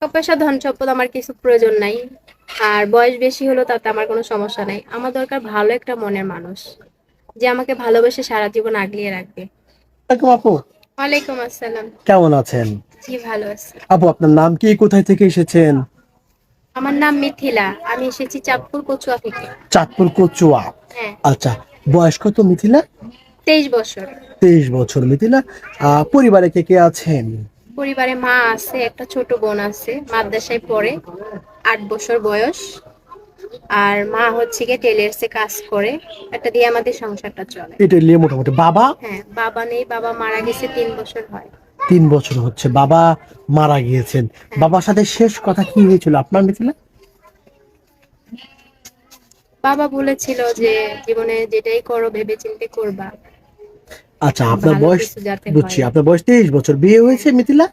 টাকা পয়সা ধন সম্পদ আমার কিছু প্রয়োজন নাই। আর বয়স বেশি হলো তাতে আমার কোনো সমস্যা নাই। আমার দরকার ভালো একটা মনের মানুষ, যে আমাকে ভালোবেসে সারা জীবন আগলিয়ে রাখবে। এরকম আপু, ওয়ালাইকুম আসসালাম। কেমন আছেন? জি, ভালো আছি। আপু, আপনার নাম কি, কোথায় থেকে এসেছেন? আমার নাম মিথিলা, আমি এসেছি চাঁদপুর কচুয়া থেকে। চাঁদপুর কচুয়া। হ্যাঁ। আচ্ছা, বয়স কত মিথিলা? 23 বছর। 23 বছর মিথিলা। পরিবারে কে কে আছেন? পরিবারে মা আছে, একটা ছোট বোন আছে, মাদ্রাসায় পড়ে, 8 বছর বয়স। আর মা হচ্ছে গিয়ে টেলার্সে কাজ করে, এটা দিয়ে আমাদের সংসারটা চলে। এটা নিয়ে মোটামুটি বাবা? হ্যাঁ, বাবা নেই, বাবা মারা গেছে 3 বছর হয়। 3 বছর হচ্ছে বাবা মারা গিয়েছেন। হ্যাঁ। বাবার সাথে শেষ কথা কি হয়েছিল আপনার মিথিলা? বাবা বলেছিল যে জীবনে যেটাই করো ভেবেচিন্তে করবা, আচ্ছা, আপনার ভালো বয়স, কিছু যাতে বুঝছি, হয়। আপনার বয়স 23 বছর, বিয়ে হ্যাঁ। হয়েছে মিথিলা?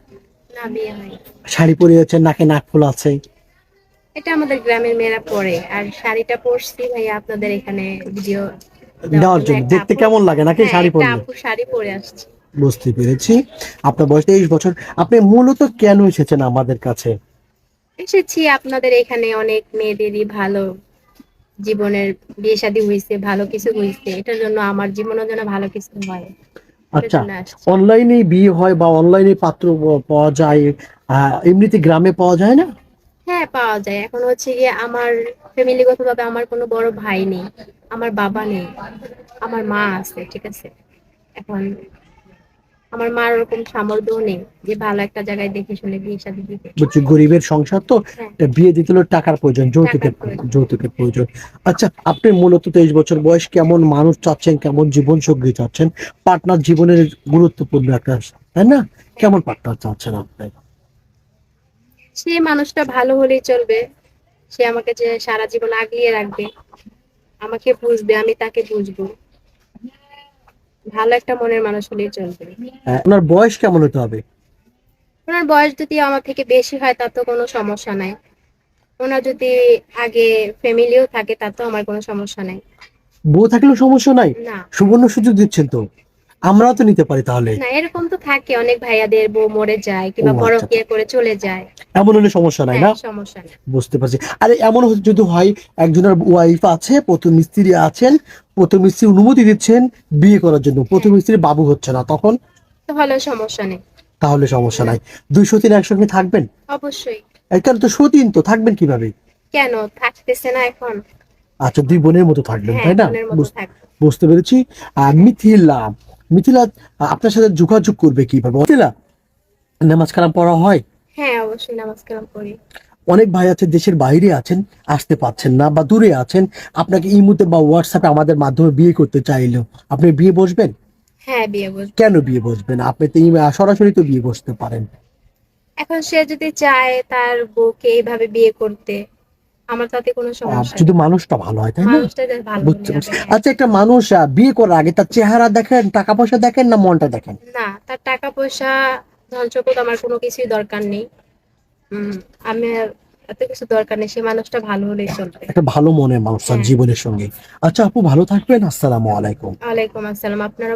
না, বিয়ে হয়নি। শাড়ি পরিয়েছেন, নাকে নাক ফুল আছে? এটা আমাদের গ্রামের মেয়েরা পরে, আর শাড়িটা পরছি ভাইয়া আপনাদের এখানে ভিডিও দেওয়ার দেওয়ার জন্য। জন্য একটা দেখতে আপু, কেমন লাগে নাকি হ্যাঁ, শাড়ি একটা পরলে? আপু শাড়ি পরে আসছে। বুঝতে পেরেছি। আপনার বয়স 23 বছর। আপনি মূলত কেন এসেছেন আমাদের কাছে? এসেছি আপনাদের এখানে, অনেক মেয়েদেরই ভালো জীবনের বিয়ে শাদী হয়েছে, ভালো কিছু হয়েছে, এটার জন্য আমার জীবনের জন্য ভালো কিছু হয়, এটার আচ্ছা, জন্য আসছি। অনলাইনে বিয়ে হয় বা অনলাইনে পাত্র পাওয়া যায়, এমনিতে গ্রামে পাওয়া যায় না? হ্যাঁ, পাওয়া যায়। এখন হচ্ছে গিয়ে আমার ফ্যামিলিগতভাবে আমার কোনো বড় ভাই নেই, আমার বাবা নেই, আমার মা আছে, ঠিক আছে। এখন আমার মার ওরকম সামর্থ্য নেই যে ভালো একটা জায়গায় দেখে শুনে বিয়ে শাদী দিবে। বুঝছি, গরিবের সংসার তো। হ্যাঁ, বিয়ে দিতে হলে টাকার প্রয়োজন, টাকার প্রয়োজন। যৌতুকের প্রয়োজন। আচ্ছা, আপনি মূলত 23 বছর বয়স, কেমন মানুষ চাচ্ছেন, কেমন জীবন সঙ্গী চাচ্ছেন? পার্টনার জীবনের গুরুত্বপূর্ণ একটা, তাই না? হ্যাঁ, কেমন পার্টনার চাচ্ছেন আপনি? সে মানুষটা ভালো হলেই চলবে। সে আমাকে যে সারা জীবন আগলিয়ে রাখবে, আমাকে বুঝবে, আমি তাকে বুঝবো। ভালো একটা মনের মানুষ হলেই চলবে। ওনার বয়স কেমন হতে হবে? ওনার বয়স যদি আমার থেকে বেশি হয় তা তো কোনো সমস্যা নাই। ওনার যদি আগে ফ্যামিলিও থাকে তা তো আমার কোনো সমস্যা নাই। বউ থাকলেও সমস্যা নাই? না। সুবর্ণ সুযোগ দিচ্ছেন তো, আমরাও তো নিতে পারি তাহলে। না, এরকম তো থাকে, অনেক ভাইয়াদের বউ মরে যায় ও কিংবা আচ্ছা আচ্ছা, পরকীয়া করে চলে যায়। এমন হলে সমস্যা নাই হ্যাঁ, না? সমস্যা নেই। বুঝতে পারছি। আরে এমন যদি হয়, একজনের ওয়াইফ আছে, প্রথম স্ত্রী আছেন, প্রথম স্ত্রী অনুমতি দিচ্ছেন বিয়ে করার জন্য, প্রথম হ্যাঁ, স্ত্রীর বাবু হচ্ছে না, তখন? তাহলে সমস্যা নেই। তাহলে সমস্যা না, নাই। 203 একসঙ্গে থাকবেন? অবশ্যই। এখানে তো সতীন, তো থাকবেন কিভাবে? কেন থাকতেছে না এখন? আচ্ছা, দুই বোনের মতো থাকবেন, হ্যাঁ, তাই না? বোনের মতো থাকবে। বুঝতে পেরেছি। হ্যাঁ। মিথিলা, মিথিলা, আপনার সাথে যোগাযোগ করবে কিভাবে মিথিলা? নামাজ কালাম পড়া হয়? হ্যাঁ, অবশ্যই নামাজ কালাম পড়ি। অনেক ভাই আছে দেশের বাইরে আছেন, আসতে পারছেন না বা দূরে আছেন, আপনাকে ইমুতে বা হোয়াটসঅ্যাপে আমাদের মাধ্যমে বিয়ে করতে চাইলেও আপনি বিয়ে বসবেন? হ্যাঁ, বিয়ে বসবো। কেন বিয়ে বসবেন? আপনি তো সরাসরি তো বিয়ে বসতে পারেন। এখন সে যদি চায় তার বউকে এইভাবে বিয়ে করতে, আমার তাতে কোনো সমস্যা যদি নেই। মানুষটা ভালো হয়, তাই না? মানুষটা just ভালো হলে বুঝতে পারছি। হবে, হ্যাঁ। আচ্ছা, একটা মানুষ বিয়ে করার আগে তার চেহারা দেখেন, টাকা পয়সা দেখেন, না মনটা দেখেন? না, তার টাকা পয়সা ধন সম্পদ আমার কোনো কিছুই দরকার নেই। উম আমি এত কিছু দরকার নেই, সে মানুষটা ভালো হলেই চলবে। একটা ভালো মনের মানুষ তার হ্যাঁ। জীবনের সঙ্গে। আচ্ছা আপু, ভালো থাকবেন। আসসালামু আলাইকুম। ওয়ালাইকুম আসসালাম। আপনারা